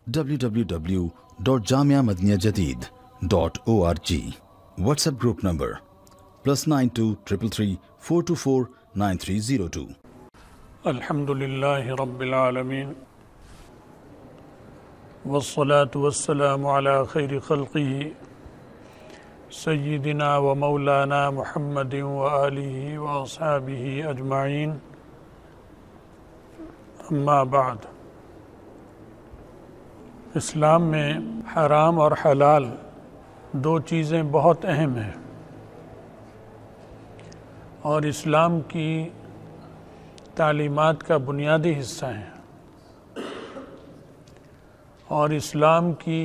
www.jamiamadiniyajadid.org. WhatsApp group number +92 333 424 9302. الحمدللہ رب العالمین والصلاة والسلام على خیر خلقہ سیدنا و مولانا محمد وآلہ واصحابہ اجمعین، اما بعد۔ اسلام میں حرام اور حلال دو چیزیں بہت اہم ہیں، اور اسلام کی تعلیمات کا بنیادی حصہ ہیں، اور اسلام کی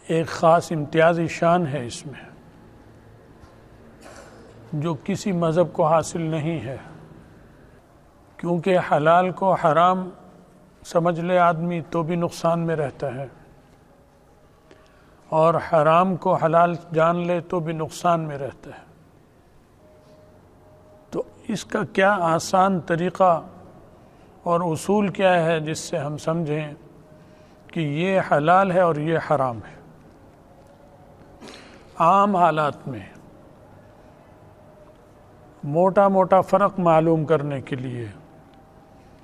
ایک خاص امتیازی شان ہے اس میں، جو کسی مذہب کو حاصل نہیں ہے، کیونکہ حلال کو حرام سمجھ لے آدمی تو بھی نقصان میں رہتا ہے، اور حرام کو حلال جان لے تو بھی نقصان میں رہتا ہے۔ تو اس کا کیا آسان طریقہ اور اصول کیا ہے جس سے ہم سمجھیں کہ یہ حلال ہے اور یہ حرام ہے؟ عام حالات میں موٹا موٹا فرق معلوم کرنے کے لیے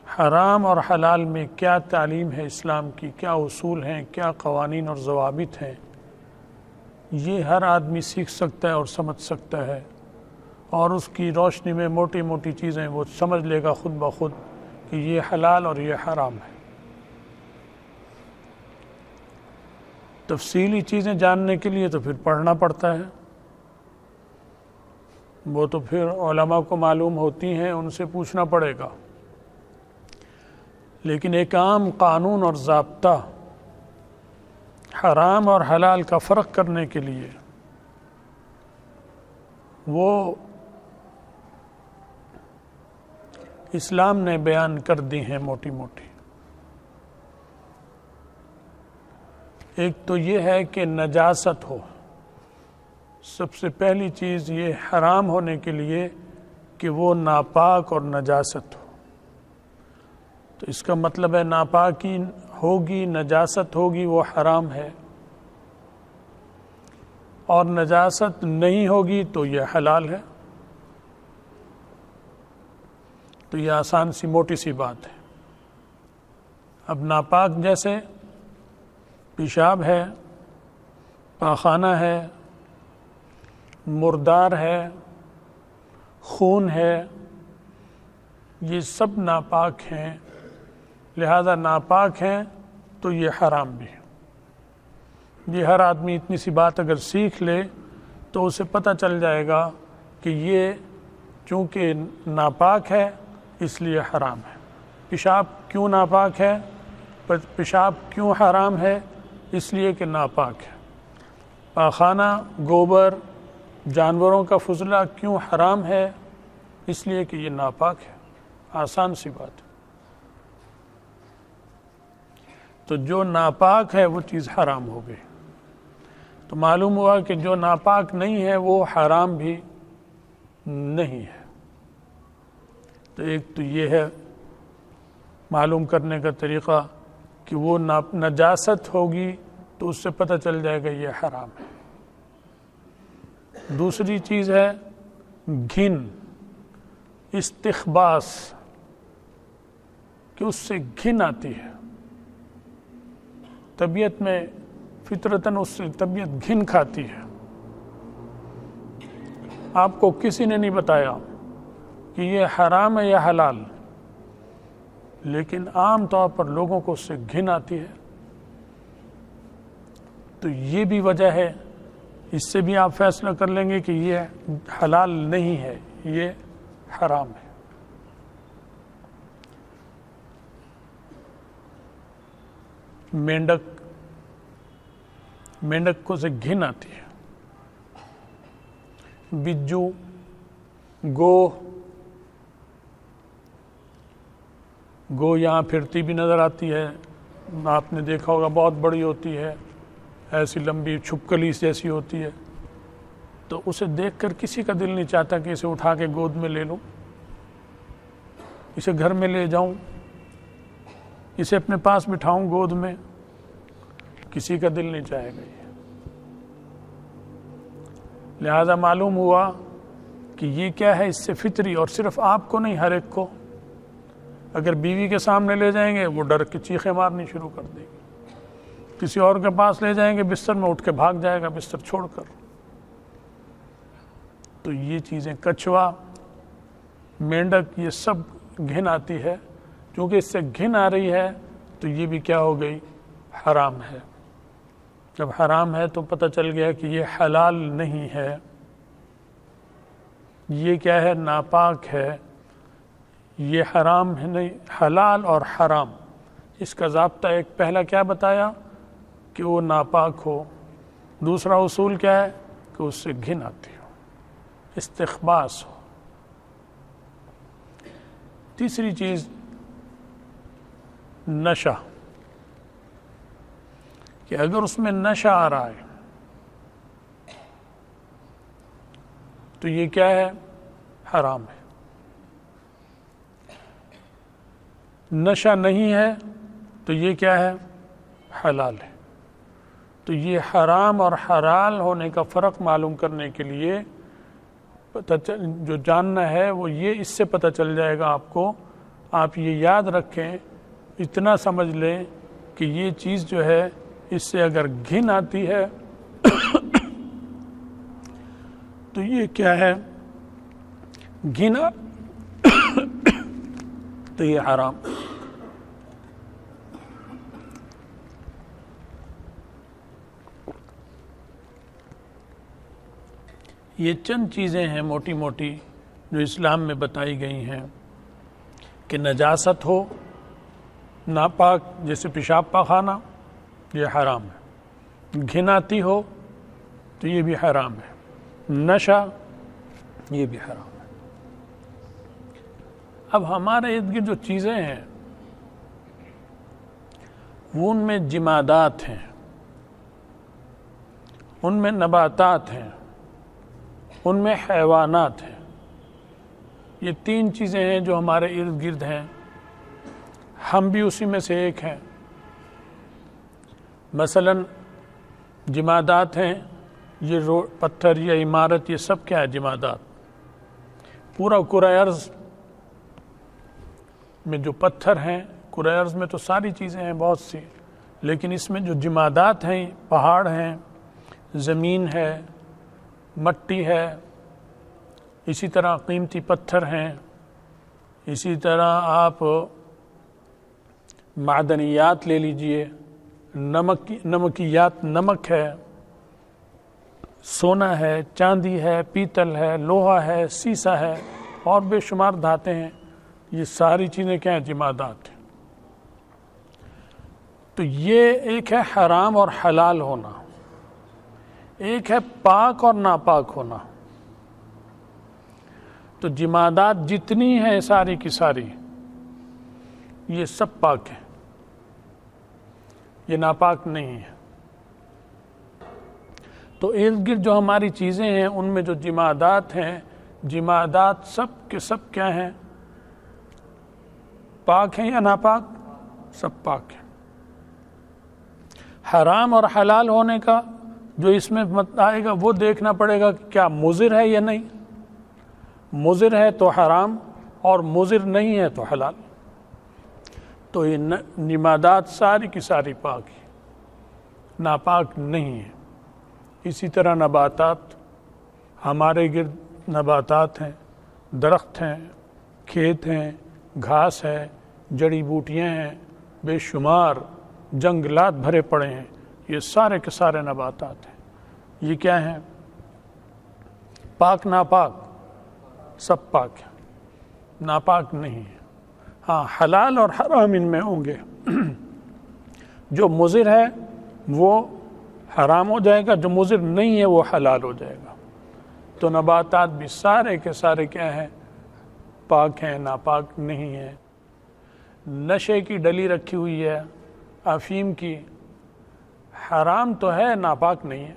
حرام اور حلال میں کیا تعلیم ہے اسلام کی، کیا اصول ہیں، کیا قوانین اور ضوابط ہیں، یہ ہر آدمی سیکھ سکتا ہے اور سمجھ سکتا ہے، اور اس کی روشنی میں موٹی موٹی چیزیں وہ سمجھ لے گا خود بخود کہ یہ حلال اور یہ حرام ہے۔ تفصیلی چیزیں جاننے کے لیے تو پھر پڑھنا پڑتا ہے، وہ تو پھر علماء کو معلوم ہوتی ہیں، ان سے پوچھنا پڑے گا، لیکن ایک عام قانون اور ضابطہ حرام اور حلال کا فرق کرنے کے لیے وہ اسلام نے بیان کر دی ہیں موٹی موٹی۔ ایک تو یہ ہے کہ نجاست ہو، سب سے پہلی چیز یہ حرام ہونے کے لیے کہ وہ ناپاک اور نجاست ہو۔ تو اس کا مطلب ہے ناپاکی ہوگی، نجاست ہوگی، وہ حرام ہے، اور نجاست نہیں ہوگی تو یہ حلال ہے۔ تو یہ آسان سی موٹی سی بات ہے۔ اب ناپاک جیسے پیشاب ہے، پاخانہ ہے، مردار ہے، خون ہے، یہ سب ناپاک ہیں، لہذا ناپاک ہیں تو یہ حرام بھی ہے۔ یہ ہر آدمی اتنی سی بات اگر سیکھ لے تو اسے پتہ چل جائے گا کہ یہ چونکہ ناپاک ہے اس لیے حرام ہے۔ پیشاب کیوں ناپاک ہے؟ پیشاب کیوں حرام ہے؟ اس لیے کہ ناپاک ہے۔ پاخانہ، گوبر، جانوروں کا فضلہ کیوں حرام ہے؟ اس لیے کہ یہ ناپاک ہے۔ آسان سی بات ہے۔ تو جو ناپاک ہے وہ چیز حرام ہو گئی۔ تو معلوم ہوا کہ جو ناپاک نہیں ہے وہ حرام بھی نہیں ہے۔ تو ایک تو یہ ہے معلوم کرنے کا طریقہ کہ وہ نجاست ہوگی تو اس سے پتہ چل جائے گا یہ حرام ہے۔ دوسری چیز ہے گھن، استخباث، کہ اس سے گھن آتی ہے طبیعت میں، فطرتاً اس سے طبیعت گھن کھاتی ہے۔ آپ کو کسی نے نہیں بتایا کہ یہ حرام ہے یا حلال، لیکن عام طور پر لوگوں کو اس سے گھن آتی ہے۔ تو یہ بھی وجہ ہے، اس سے بھی آپ فیصلہ کر لیں گے کہ یہ حلال نہیں ہے، یہ حرام ہے۔ مینڈک کو سے گھن آتی ہے۔ بجو، گو یہاں پھرتی بھی نظر آتی ہے، آپ نے دیکھا ہوگا بہت بڑی ہوتی ہے، ایسی لمبی چھپکلی جیسی ہوتی ہے، تو اسے دیکھ کر کسی کا دل نہیں چاہتا کہ اسے اٹھا کے گود میں لے لوں، اسے گھر میں لے جاؤں، اسے اپنے پاس بٹھاؤں گود میں، کسی کا دل نہیں چاہے گا یہ۔ لہذا معلوم ہوا کہ یہ کیا ہے، اس سے فطری، اور صرف آپ کو نہیں ہر ایک کو، اگر بیوی کے سامنے لے جائیں گے وہ ڈر کے چیخیں مارنی شروع کر دے گی، کسی اور کے پاس لے جائیں گے بستر میں اٹھ کے بھاگ جائے گا بستر چھوڑ کر۔ تو یہ چیزیں، کچھوا، مینڈک، یہ سب گھن آتی ہے، کیونکہ اس سے گھن آ رہی ہے تو یہ بھی کیا ہو گئی، حرام ہے۔ جب حرام ہے تو پتہ چل گیا کہ یہ حلال نہیں ہے، یہ کیا ہے، ناپاک ہے۔ یہ حرام ہے نہیں، حلال اور حرام، اس کا ضابطہ ایک پہلا کیا بتایا کہ وہ ناپاک ہو، دوسرا اصول کیا ہے کہ اس سے گھن آتی ہو، استخباث ہو، تیسری چیز نشہ، کہ اگر اس میں نشہ آ رہا ہے تو یہ کیا ہے، حرام ہے۔ نشہ نہیں ہے تو یہ کیا ہے، حلال ہے۔ تو یہ حرام اور حلال ہونے کا فرق معلوم کرنے کے لیے جو جاننا ہے وہ یہ، اس سے پتہ چل جائے گا آپ کو۔ آپ یہ یاد رکھیں، اتنا سمجھ لیں کہ یہ چیز جو ہے، اس سے اگر گھن آتی ہے تو یہ کیا ہے، گھنا تو یہ حرام۔ یہ چند چیزیں ہیں موٹی موٹی جو اسلام میں بتائی گئی ہیں کہ نجاست ہو، ناپاک جیسے پیشاب پاخانہ، یہ حرام ہے۔ گھن آتی ہو تو یہ بھی حرام ہے۔ نشہ، یہ بھی حرام ہے۔ اب ہمارے ارد گرد جو چیزیں ہیں وہ ان میں جمادات ہیں، ان میں نباتات ہیں، ان میں حیوانات ہیں۔ یہ تین چیزیں ہیں جو ہمارے ارد گرد ہیں، ہم بھی اسی میں سے ایک ہیں۔ مثلا جمادات ہیں، یہ پتھر یا عمارت، یہ سب کیا ہے، جمادات۔ پورا کرۂ ارض میں جو پتھر ہیں، کرۂ ارض میں تو ساری چیزیں ہیں بہت سی، لیکن اس میں جو جمادات ہیں، پہاڑ ہیں، زمین ہے، مٹی ہے، اسی طرح قیمتی پتھر ہیں، اسی طرح آپ معدنیات لے لیجئے، نمکیات، نمک ہے، سونا ہے، چاندی ہے، پیتل ہے، لوہا ہے، سیسا ہے، اور بے شمار دھاتیں ہیں۔ یہ ساری چیزیں کیا ہیں، جمادات ہیں۔ تو یہ ایک ہے حرام اور حلال ہونا، ایک ہے پاک اور ناپاک ہونا۔ تو جمادات جتنی ہیں ساری کی ساری، یہ سب پاک ہیں، یہ ناپاک نہیں ہے۔ تو ارد گرد جو ہماری چیزیں ہیں ان میں جو جمادات ہیں، جمادات سب کے سب کیا ہیں، پاک ہیں یا ناپاک؟ سب پاک ہیں۔ حرام اور حلال ہونے کا جو اس میں آئے گا وہ دیکھنا پڑے گا کہ کیا مضر ہے یا نہیں۔ مضر ہے تو حرام، اور مضر نہیں ہے تو حلال۔ تو یہ جمادات ساری کی ساری پاک ہیں، ناپاک نہیں ہیں۔ اسی طرح نباتات، ہمارے گرد نباتات ہیں، درخت ہیں، کھیت ہیں، گھاس ہے، جڑی بوٹیاں ہیں، بے شمار جنگلات بھرے پڑے ہیں، یہ سارے کے سارے نباتات ہیں۔ یہ کیا ہیں، پاک ناپاک، سب پاک ہیں، ناپاک نہیں ہے۔ ہاں، حلال اور حرام ان میں ہوں گے۔ جو مضر ہے وہ حرام ہو جائے گا، جو مضر نہیں ہے وہ حلال ہو جائے گا۔ تو نباتات بھی سارے کے سارے کیا ہیں، پاک ہیں، ناپاک نہیں ہیں۔ نشے کی ڈلی رکھی ہوئی ہے، افیم کی، حرام تو ہے، ناپاک نہیں ہے۔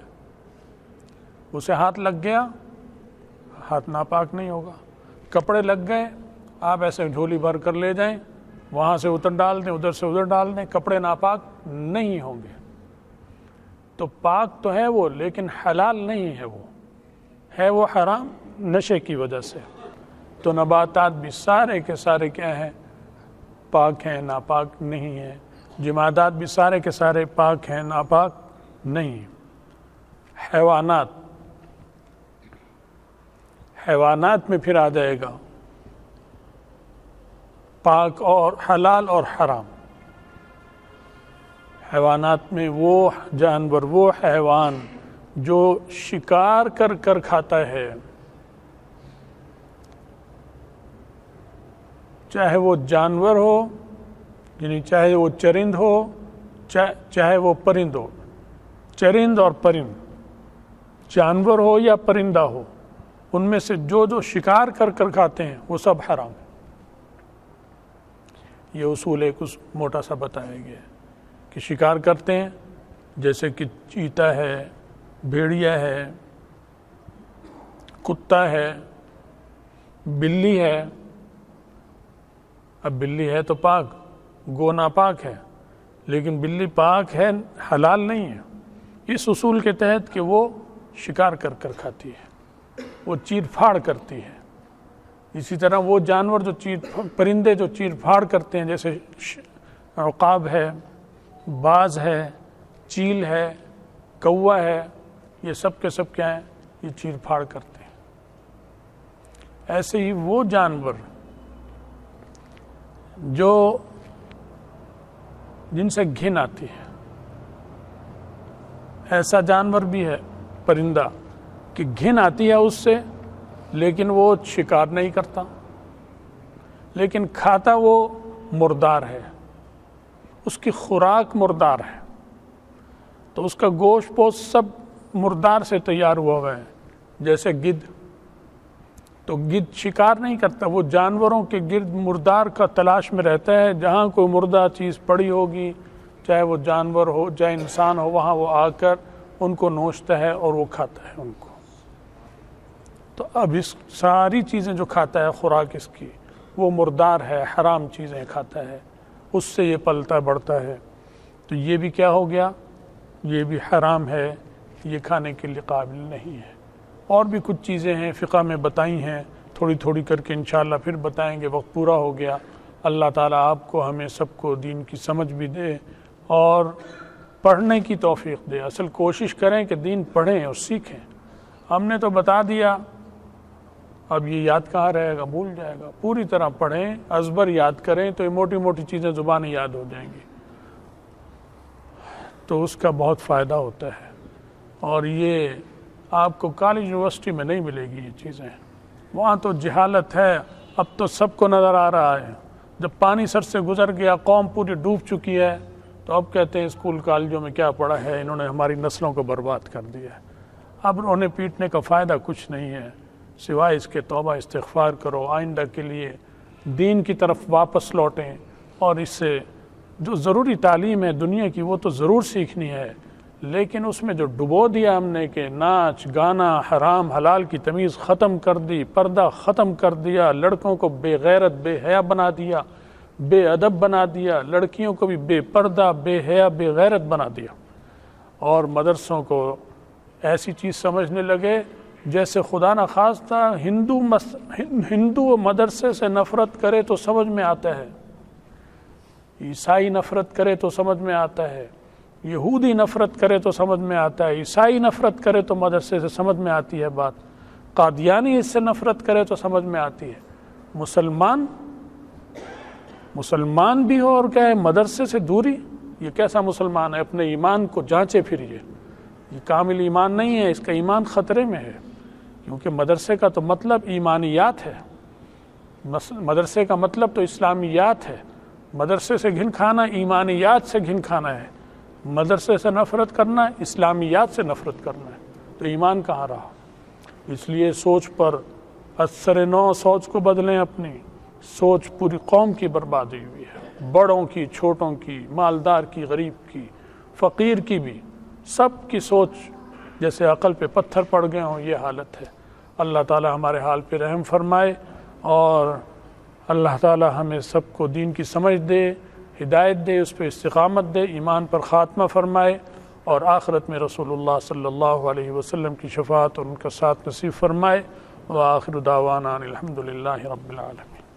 اسے ہاتھ لگ گیا، ہاتھ ناپاک نہیں ہوگا۔ کپڑے لگ گئے، آپ ایسے جھولی بھر کر لے جائیں، وہاں سے ادھر ڈال دیں، ادھر سے ادھر ڈال دیں، کپڑے ناپاک نہیں ہوں گے۔ تو پاک تو ہے وہ، لیکن حلال نہیں ہے وہ حرام نشے کی وجہ سے۔ تو نباتات بھی سارے کے سارے کیا ہیں؟ پاک ہیں، ناپاک نہیں ہیں۔ جمادات بھی سارے کے سارے پاک ہیں، ناپاک نہیں۔ حیوانات میں پھر آ جائے گا پاک اور حلال اور حرام۔ حیوانات میں وہ جانور، وہ حیوان جو شکار کر کر کھاتا ہے، چاہے وہ جانور ہو، یعنی چاہے وہ چرند ہو، چاہے وہ پرند ہو، چرند اور پرند، جانور ہو یا پرندہ ہو، ان میں سے جو شکار کر کر کھاتے ہیں وہ سب حرام ہے۔ یہ اصول ایک موٹا سا بتایا گیا ہے کہ شکار کرتے ہیں، جیسے کہ چیتا ہے، بھیڑیا ہے، کتا ہے، بلی ہے۔ اب بلی ہے تو پاک، گو ناپاک ہے، لیکن بلی پاک ہے، حلال نہیں ہے، اس اصول کے تحت کہ وہ شکار کر کر کھاتی ہے، وہ چیر پھاڑ کرتی ہے۔ اسی طرح وہ جانور جو پرندے جو چیر پھاڑ کرتے ہیں، جیسے عقاب ہے، باز ہے، چیل ہے، کوا ہے، یہ سب کے سب کیا ہیں؟ یہ چیر پھاڑ کرتے ہیں۔ ایسے ہی وہ جانور جن سے گھن آتی ہے، ایسا جانور بھی ہے پرندہ کہ گھن آتی ہے اس سے، لیکن وہ شکار نہیں کرتا، لیکن کھاتا وہ مردار ہے، اس کی خوراک مردار ہے، تو اس کا گوشت پوست سب مردار سے تیار ہوا ہے۔ جیسے گدھ، تو گدھ شکار نہیں کرتا، وہ جانوروں کے گرد مردار کا تلاش میں رہتا ہے، جہاں کوئی مردہ چیز پڑی ہوگی، چاہے وہ جانور ہو چاہے انسان ہو، وہاں وہ آ کر ان کو نوچتا ہے اور وہ کھاتا ہے ان کو۔ تو اب اس ساری چیزیں جو کھاتا ہے، خوراک اس کی وہ مردار ہے، حرام چیزیں کھاتا ہے، اس سے یہ پلتا بڑھتا ہے، تو یہ بھی کیا ہو گیا؟ یہ بھی حرام ہے، یہ کھانے کے لیے قابل نہیں ہے۔ اور بھی کچھ چیزیں ہیں فقہ میں بتائی ہیں، تھوڑی تھوڑی کر کے انشاءاللہ پھر بتائیں گے، وقت پورا ہو گیا۔ اللہ تعالیٰ آپ کو ہمیں سب کو دین کی سمجھ بھی دے اور پڑھنے کی توفیق دے۔ اصل کوشش کریں کہ دین پڑھیں اور سیکھیں۔ ہم نے تو بتا دیا، اب یہ یاد کہاں رہے گا، بھول جائے گا۔ پوری طرح پڑھیں، ازبر یاد کریں تو یہ موٹی موٹی چیزیں زبانیں یاد ہو جائیں گی، تو اس کا بہت فائدہ ہوتا ہے۔ اور یہ آپ کو کالج یونیورسٹی میں نہیں ملے گی یہ چیزیں، وہاں تو جہالت ہے، اب تو سب کو نظر آ رہا ہے۔ جب پانی سر سے گزر گیا، قوم پوری ڈوب چکی ہے، تو اب کہتے ہیں اسکول کالجوں میں کیا پڑھا ہے، انہوں نے ہماری نسلوں کو برباد کر دیا ہے۔ اب انہیں پیٹنے کا فائدہ کچھ نہیں ہے، سوائے اس کے توبہ استغفار کرو، آئندہ کے لیے دین کی طرف واپس لوٹیں، اور اس سے جو ضروری تعلیم ہے دنیا کی وہ تو ضرور سیکھنی ہے، لیکن اس میں جو ڈبو دیا ہم نے کہ ناچ گانا، حرام حلال کی تمیز ختم کر دی، پردہ ختم کر دیا، لڑکوں کو بے غیرت بے حیا بنا دیا، بے ادب بنا دیا، لڑکیوں کو بھی بے پردہ بے حیا بے غیرت بنا دیا، اور مدرسوں کو ایسی چیز سمجھنے لگے جیسے خدا نہ خواستہ ہندو مدرسے سے نفرت کرے تو سمجھ میں آتا ہے، عیسائی نفرت کرے تو سمجھ میں آتا ہے، یہودی نفرت کرے تو سمجھ میں آتا ہے، عیسائی نفرت کرے تو مدرسے سے سمجھ میں آتی ہے بات، قادیانی اس سے نفرت کرے تو سمجھ میں آتی ہے۔ مسلمان بھی ہو اور کیا ہے مدرسے سے دوری، یہ کیسا مسلمان ہے؟ اپنے ایمان کو جانچے پھریے، یہ کامل ایمان نہیں ہے، اس کا ایمان خطرے میں ہے، کیونکہ مدرسے کا تو مطلب ایمانیات ہے، مدرسے کا مطلب تو اسلامیات ہے، مدرسے سے گھن کھانا ایمانیات سے گھن کھانا ہے، مدرسے سے نفرت کرنا اسلامیات سے نفرت کرنا ہے، تو ایمان کہاں رہا؟ اس لیے سوچ پر اثر نو سوچ کو بدلیں، اپنی سوچ پوری قوم کی بربادی ہوئی ہے، بڑوں کی، چھوٹوں کی، مالدار کی، غریب کی، فقیر کی بھی، سب کی سوچ جیسے عقل پہ پتھر پڑ گئے ہوں، یہ حالت ہے۔ اللہ تعالی ہمارے حال پہ رحم فرمائے اور اللہ تعالی ہمیں سب کو دین کی سمجھ دے، ہدایت دے، اس پہ استقامت دے، ایمان پر خاتمہ فرمائے، اور آخرت میں رسول اللہ صلی اللہ علیہ وسلم کی شفاعت اور ان کا ساتھ نصیب فرمائے۔ وآخر دعوانا الحمد للہ رب العالمین۔